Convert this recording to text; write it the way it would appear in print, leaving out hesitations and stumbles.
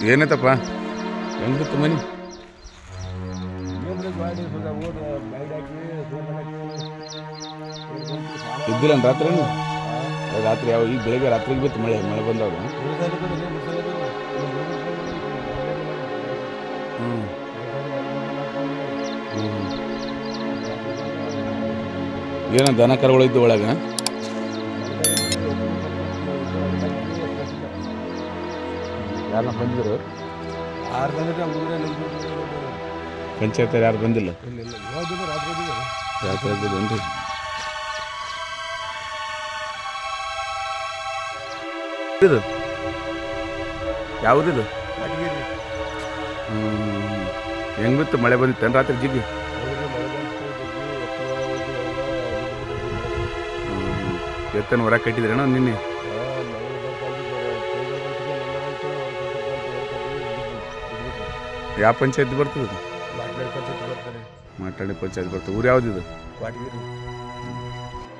ಏನೈತಪ್ಪ ಹೆಂಗ್ ಬಿತ್ತು ಮನಿ ಇದ್ದಿಲ್ಲ ರಾತ್ರಿ ರಾತ್ರಿ ಯಾವ ಈಗ ಬೆಳಗ್ಗೆ ರಾತ್ರಿಗೆ ಬಿತ್ತು ಮಳೆ ಮಳೆ ಬಂದವಾಗ ಏನೋ ದನ ಕರುಗಳು ಇದ್ದು ಒಳಗೆ ಯಾರನ್ನ ಬಂದಿದ್ರು ಪಂಚಾಯತ್ ಯಾರು ಬಂದಿಲ್ಲ ರಾತ್ರಿ ಆಗಿದ್ದೇನ್ರಿ ಇದು ಯಾವುದಿದು ಹೆಂಗ್ ಬಿತ್ತು ಮಳೆ ಬಂದಿತ್ತೇನು ರಾತ್ರಿ ಜಿಗಿ ಎತ್ತನ ಹೊರ ಕಟ್ಟಿದ್ರೇನೋ ನಿನ್ನೆ ಯಾವ ಪಂಚಾಯತ್ ಬರ್ತದೆ ಮಾತಾಡಿ ಪಂಚಾಯತ್ ಬರ್ತದೆ ಊರು ಯಾವುದಿದು